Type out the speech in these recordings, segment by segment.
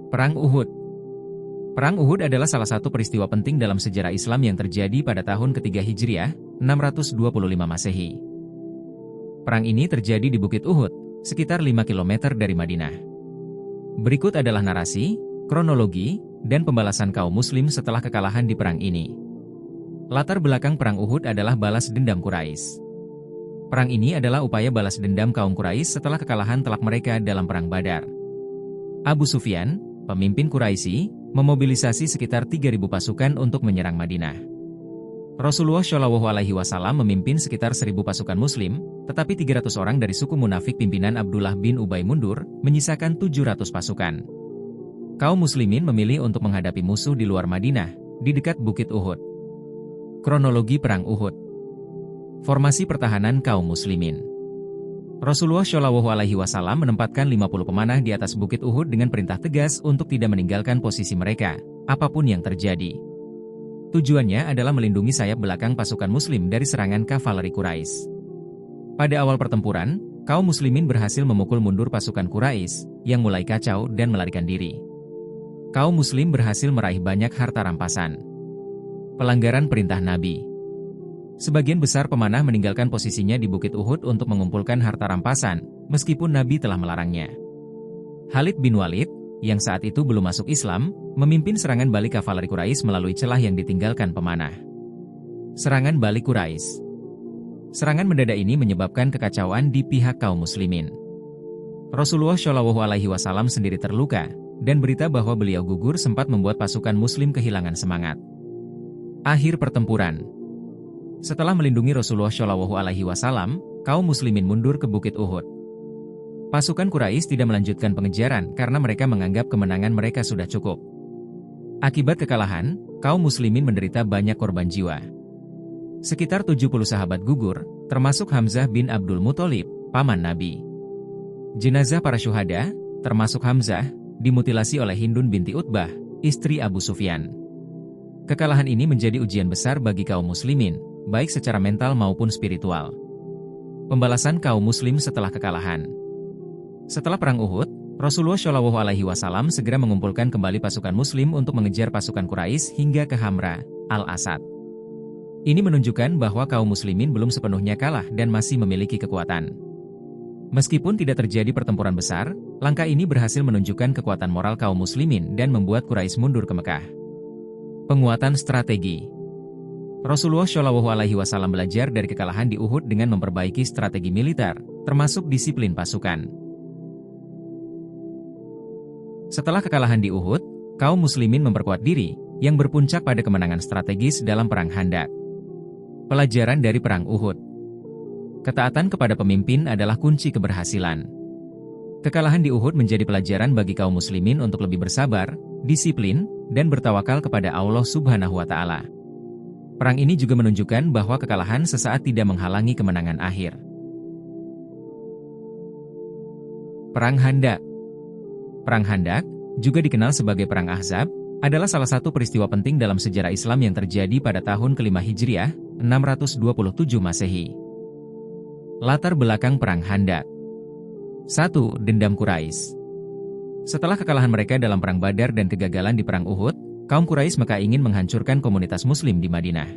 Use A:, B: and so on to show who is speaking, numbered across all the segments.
A: Perang Uhud. Perang Uhud adalah salah satu peristiwa penting dalam sejarah Islam yang terjadi pada tahun ketiga Hijriah, 625 Masehi. Perang ini terjadi di Bukit Uhud, sekitar 5 km dari Madinah. Berikut adalah narasi, kronologi, dan pembalasan kaum muslim setelah kekalahan di perang ini. Latar belakang Perang Uhud adalah balas dendam Quraisy. Perang ini adalah upaya balas dendam kaum Quraisy setelah kekalahan telak mereka dalam Perang Badar. Abu Sufyan, pemimpin Quraisy, memobilisasi sekitar 3.000 pasukan untuk menyerang Madinah. Rasulullah Shallallahu Alaihi Wasallam memimpin sekitar 1.000 pasukan Muslim, tetapi 300 orang dari suku munafik pimpinan Abdullah bin Ubay mundur, menyisakan 700 pasukan. Kaum Muslimin memilih untuk menghadapi musuh di luar Madinah, di dekat Bukit Uhud. Kronologi Perang Uhud. Formasi pertahanan kaum Muslimin. Rasulullah Shallallahu Alaihi Wasallam menempatkan 50 pemanah di atas Bukit Uhud dengan perintah tegas untuk tidak meninggalkan posisi mereka, apapun yang terjadi. Tujuannya adalah melindungi sayap belakang pasukan Muslim dari serangan kavaleri Quraisy. Pada awal pertempuran, kaum Muslimin berhasil memukul mundur pasukan Quraisy yang mulai kacau dan melarikan diri. Kaum Muslim berhasil meraih banyak harta rampasan. Pelanggaran perintah Nabi. Sebagian besar pemanah meninggalkan posisinya di Bukit Uhud untuk mengumpulkan harta rampasan, meskipun Nabi telah melarangnya. Khalid bin Walid, yang saat itu belum masuk Islam, memimpin serangan balik kavaleri Quraisy melalui celah yang ditinggalkan pemanah. Serangan balik Quraisy. Serangan mendadak ini menyebabkan kekacauan di pihak kaum muslimin. Rasulullah Shallallahu Alaihi Wasallam sendiri terluka, dan berita bahwa beliau gugur sempat membuat pasukan muslim kehilangan semangat. Akhir pertempuran. Setelah melindungi Rasulullah Shallallahu Alaihi Wasallam, kaum muslimin mundur ke Bukit Uhud. Pasukan Quraisy tidak melanjutkan pengejaran karena mereka menganggap kemenangan mereka sudah cukup. Akibat kekalahan, kaum muslimin menderita banyak korban jiwa. Sekitar 70 sahabat gugur, termasuk Hamzah bin Abdul Muthalib, paman Nabi. Jenazah para syuhada, termasuk Hamzah, dimutilasi oleh Hindun binti Utbah, istri Abu Sufyan. Kekalahan ini menjadi ujian besar bagi kaum muslimin, baik secara mental maupun spiritual. Pembalasan kaum muslim setelah kekalahan. Setelah Perang Uhud, Rasulullah Shallallahu Alaihi Wasallam segera mengumpulkan kembali pasukan muslim untuk mengejar pasukan Quraisy hingga ke Hamra, Al-Asad. Ini menunjukkan bahwa kaum muslimin belum sepenuhnya kalah dan masih memiliki kekuatan. Meskipun tidak terjadi pertempuran besar, langkah ini berhasil menunjukkan kekuatan moral kaum muslimin dan membuat Quraisy mundur ke Mekah. Penguatan strategi. Rasulullah Shallallahu Alaihi Wasallam belajar dari kekalahan di Uhud dengan memperbaiki strategi militer, termasuk disiplin pasukan. Setelah kekalahan di Uhud, kaum muslimin memperkuat diri, yang berpuncak pada kemenangan strategis dalam Perang Khandaq. Pelajaran dari Perang Uhud. Ketaatan kepada pemimpin adalah kunci keberhasilan. Kekalahan di Uhud menjadi pelajaran bagi kaum muslimin untuk lebih bersabar, disiplin, dan bertawakal kepada Allah Subhanahu wa Ta'ala. Perang ini juga menunjukkan bahwa kekalahan sesaat tidak menghalangi kemenangan akhir. Perang Khandaq. Perang Khandaq, juga dikenal sebagai Perang Ahzab, adalah salah satu peristiwa penting dalam sejarah Islam yang terjadi pada tahun ke-5 Hijriah, 627 Masehi. Latar belakang Perang Khandaq. 1. Dendam Quraisy. Setelah kekalahan mereka dalam Perang Badar dan kegagalan di Perang Uhud, kaum Quraisy Mekah ingin menghancurkan komunitas Muslim di Madinah.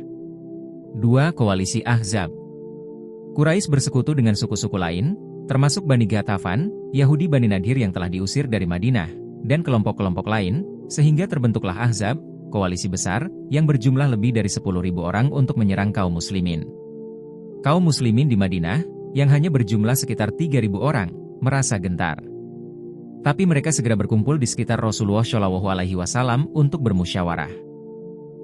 A: 2. Koalisi Ahzab. Quraisy bersekutu dengan suku-suku lain, termasuk Bani Ghatafan, Yahudi Bani Nadir yang telah diusir dari Madinah, dan kelompok-kelompok lain, sehingga terbentuklah Ahzab, koalisi besar, yang berjumlah lebih dari 10.000 orang untuk menyerang kaum muslimin. Kaum muslimin di Madinah, yang hanya berjumlah sekitar 3.000 orang, merasa gentar. Tapi mereka segera berkumpul di sekitar Rasulullah Shallallahu Alaihi Wasallam untuk bermusyawarah.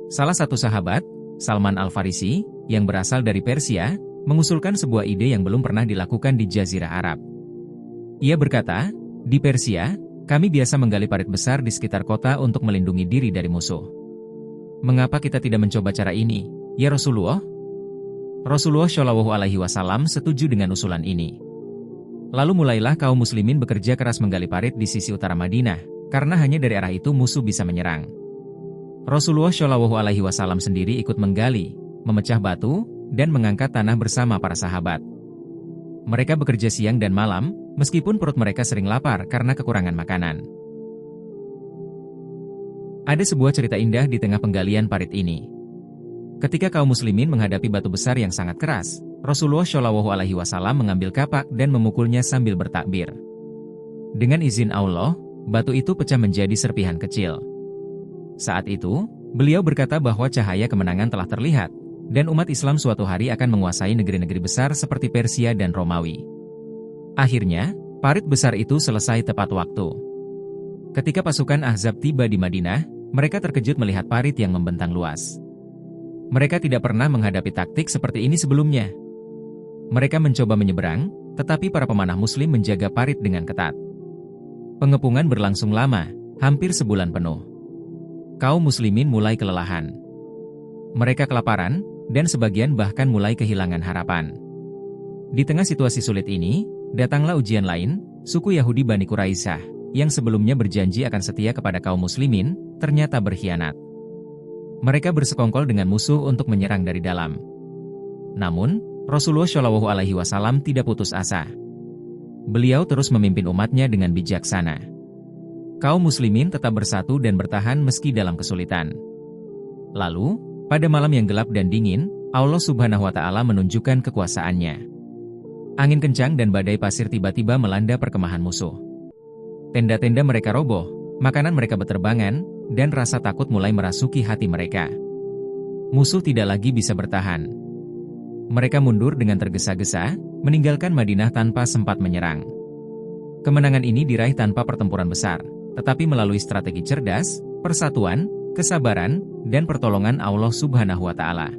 A: Salah satu sahabat, Salman Al-Farisi, yang berasal dari Persia, mengusulkan sebuah ide yang belum pernah dilakukan di Jazirah Arab. Ia berkata, "Di Persia, kami biasa menggali parit besar di sekitar kota untuk melindungi diri dari musuh. Mengapa kita tidak mencoba cara ini, ya Rasulullah?" Rasulullah Shallallahu Alaihi Wasallam setuju dengan usulan ini. Lalu mulailah kaum muslimin bekerja keras menggali parit di sisi utara Madinah, karena hanya dari arah itu musuh bisa menyerang. Rasulullah Shallallahu Alaihi Wasallam sendiri ikut menggali, memecah batu, dan mengangkat tanah bersama para sahabat. Mereka bekerja siang dan malam, meskipun perut mereka sering lapar karena kekurangan makanan. Ada sebuah cerita indah di tengah penggalian parit ini. Ketika kaum muslimin menghadapi batu besar yang sangat keras, Rasulullah Shallallahu Alaihi Wasallam mengambil kapak dan memukulnya sambil bertakbir. Dengan izin Allah, batu itu pecah menjadi serpihan kecil. Saat itu, beliau berkata bahwa cahaya kemenangan telah terlihat, dan umat Islam suatu hari akan menguasai negeri-negeri besar seperti Persia dan Romawi. Akhirnya, parit besar itu selesai tepat waktu. Ketika pasukan Ahzab tiba di Madinah, mereka terkejut melihat parit yang membentang luas. Mereka tidak pernah menghadapi taktik seperti ini sebelumnya. Mereka mencoba menyeberang, tetapi para pemanah muslim menjaga parit dengan ketat. Pengepungan berlangsung lama, hampir sebulan penuh. Kaum muslimin mulai kelelahan. Mereka kelaparan, dan sebagian bahkan mulai kehilangan harapan. Di tengah situasi sulit ini, datanglah ujian lain, suku Yahudi Bani Quraisyah, yang sebelumnya berjanji akan setia kepada kaum muslimin, ternyata berkhianat. Mereka bersekongkol dengan musuh untuk menyerang dari dalam. Namun, Rasulullah Shallallahu Alaihi Wasallam tidak putus asa. Beliau terus memimpin umatnya dengan bijaksana. Kaum muslimin tetap bersatu dan bertahan meski dalam kesulitan. Lalu, pada malam yang gelap dan dingin, Allah Subhanahu wa Ta'ala menunjukkan kekuasaannya. Angin kencang dan badai pasir tiba-tiba melanda perkemahan musuh. Tenda-tenda mereka roboh, makanan mereka berterbangan, dan rasa takut mulai merasuki hati mereka. Musuh tidak lagi bisa bertahan. Mereka mundur dengan tergesa-gesa, meninggalkan Madinah tanpa sempat menyerang. Kemenangan ini diraih tanpa pertempuran besar, tetapi melalui strategi cerdas, persatuan, kesabaran, dan pertolongan Allah Subhanahu wa Ta'ala.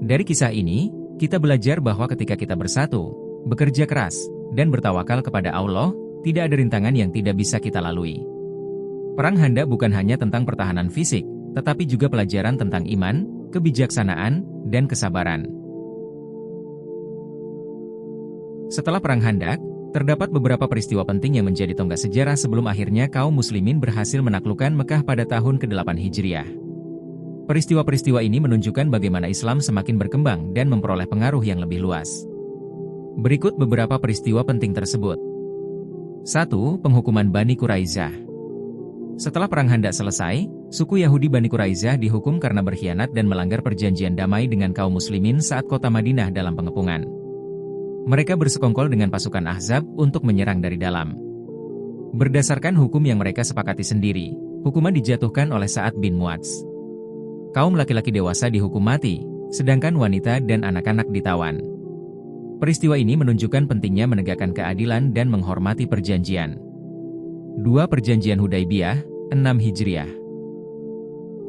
A: Dari kisah ini, kita belajar bahwa ketika kita bersatu, bekerja keras, dan bertawakal kepada Allah, tidak ada rintangan yang tidak bisa kita lalui. Perang Khandaq bukan hanya tentang pertahanan fisik, tetapi juga pelajaran tentang iman, kebijaksanaan, dan kesabaran. Setelah Perang Khandaq, terdapat beberapa peristiwa penting yang menjadi tonggak sejarah sebelum akhirnya kaum muslimin berhasil menaklukkan Mekah pada tahun ke-8 Hijriah. Peristiwa-peristiwa ini menunjukkan bagaimana Islam semakin berkembang dan memperoleh pengaruh yang lebih luas. Berikut beberapa peristiwa penting tersebut. 1. Penghukuman Bani Quraisyah. Setelah Perang Khandaq selesai, suku Yahudi Bani Quraisyah dihukum karena berkhianat dan melanggar perjanjian damai dengan kaum muslimin saat kota Madinah dalam pengepungan. Mereka bersekongkol dengan pasukan Ahzab untuk menyerang dari dalam. Berdasarkan hukum yang mereka sepakati sendiri, hukuman dijatuhkan oleh Sa'ad bin Mu'adz. Kaum laki-laki dewasa dihukum mati, sedangkan wanita dan anak-anak ditawan. Peristiwa ini menunjukkan pentingnya menegakkan keadilan dan menghormati perjanjian. 2. Perjanjian Hudaybiyah, 6 Hijriah.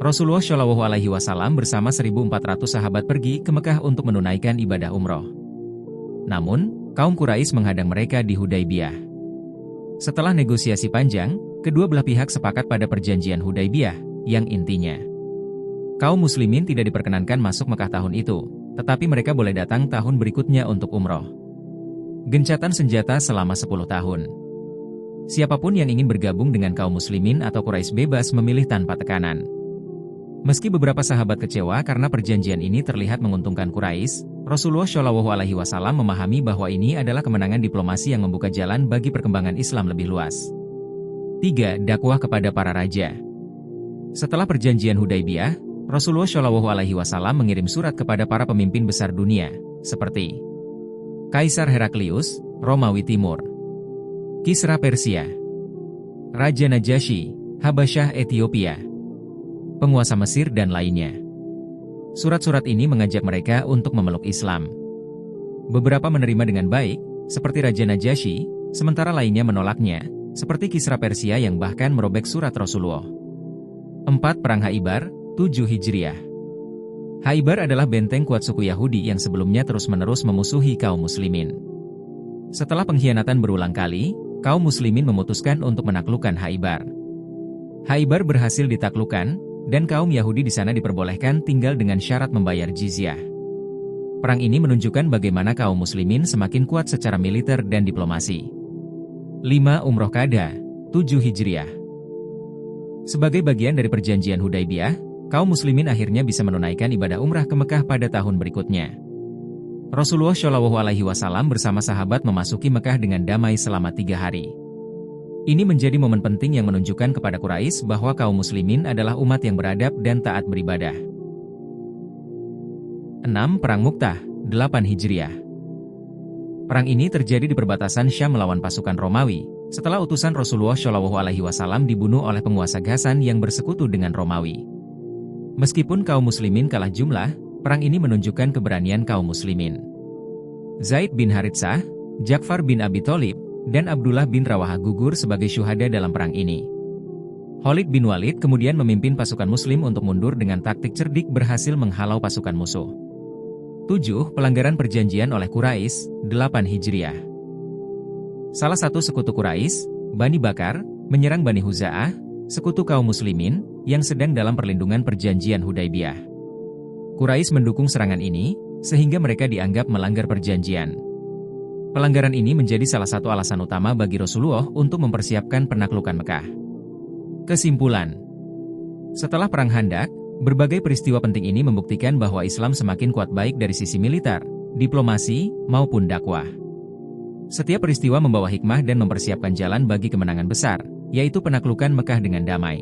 A: Rasulullah Shallallahu Alaihi Wasallam bersama 1.400 sahabat pergi ke Mekah untuk menunaikan ibadah umroh. Namun, kaum Quraisy menghadang mereka di Hudaybiyah. Setelah negosiasi panjang, kedua belah pihak sepakat pada perjanjian Hudaybiyah, yang intinya kaum muslimin tidak diperkenankan masuk Mekah tahun itu, tetapi mereka boleh datang tahun berikutnya untuk umroh. Gencatan senjata selama 10 tahun. Siapapun yang ingin bergabung dengan kaum muslimin atau Quraisy bebas memilih tanpa tekanan. Meski beberapa sahabat kecewa karena perjanjian ini terlihat menguntungkan Quraisy, Rasulullah Shallallahu Alaihi Wasallam memahami bahwa ini adalah kemenangan diplomasi yang membuka jalan bagi perkembangan Islam lebih luas. 3. Dakwah kepada para raja. Setelah perjanjian Hudaybiyah, Rasulullah Shallallahu Alaihi Wasallam mengirim surat kepada para pemimpin besar dunia, seperti Kaisar Heraklius, Romawi Timur, Kisra Persia, Raja Najasyi, Habasyah Ethiopia, penguasa Mesir dan lainnya. Surat-surat ini mengajak mereka untuk memeluk Islam. Beberapa menerima dengan baik, seperti Raja Najasyi, sementara lainnya menolaknya, seperti Kisra Persia yang bahkan merobek surat Rasulullah. 4. Perang Khaybar, 7 Hijriah. Khaybar adalah benteng kuat suku Yahudi yang sebelumnya terus-menerus memusuhi kaum muslimin. Setelah pengkhianatan berulang kali, kaum muslimin memutuskan untuk menaklukkan Khaybar. Khaybar berhasil ditaklukkan, dan kaum Yahudi di sana diperbolehkan tinggal dengan syarat membayar jizyah. Perang ini menunjukkan bagaimana kaum muslimin semakin kuat secara militer dan diplomasi. 5. Umroh Qada, 7 Hijriah. Sebagai bagian dari perjanjian Hudaybiyah, kaum muslimin akhirnya bisa menunaikan ibadah umrah ke Mekah pada tahun berikutnya. Rasulullah Shallallahu Alaihi Wasallam bersama sahabat memasuki Mekah dengan damai selama 3 hari. Ini menjadi momen penting yang menunjukkan kepada Quraisy bahwa kaum muslimin adalah umat yang beradab dan taat beribadah. 6. Perang Mu'tah, 8 Hijriah. Perang ini terjadi di perbatasan Syam melawan pasukan Romawi, setelah utusan Rasulullah Shallallahu Alaihi Wasallam dibunuh oleh penguasa Ghassan yang bersekutu dengan Romawi. Meskipun kaum muslimin kalah jumlah, perang ini menunjukkan keberanian kaum muslimin. Zaid bin Haritsah, Ja'far bin Abi Thalib, dan Abdullah bin Rawaha gugur sebagai syuhada dalam perang ini. Khalid bin Walid kemudian memimpin pasukan muslim untuk mundur dengan taktik cerdik berhasil menghalau pasukan musuh. 7. Pelanggaran perjanjian oleh Quraisy, 8 Hijriah. Salah satu sekutu Quraisy, Bani Bakar, menyerang Bani Huza'ah, sekutu kaum muslimin, yang sedang dalam perlindungan perjanjian Hudaibiyah. Quraisy mendukung serangan ini, sehingga mereka dianggap melanggar perjanjian. Pelanggaran ini menjadi salah satu alasan utama bagi Rasulullah untuk mempersiapkan penaklukan Mekah. Kesimpulan: setelah Perang Khandaq, berbagai peristiwa penting ini membuktikan bahwa Islam semakin kuat baik dari sisi militer, diplomasi, maupun dakwah. Setiap peristiwa membawa hikmah dan mempersiapkan jalan bagi kemenangan besar, yaitu penaklukan Mekah dengan damai.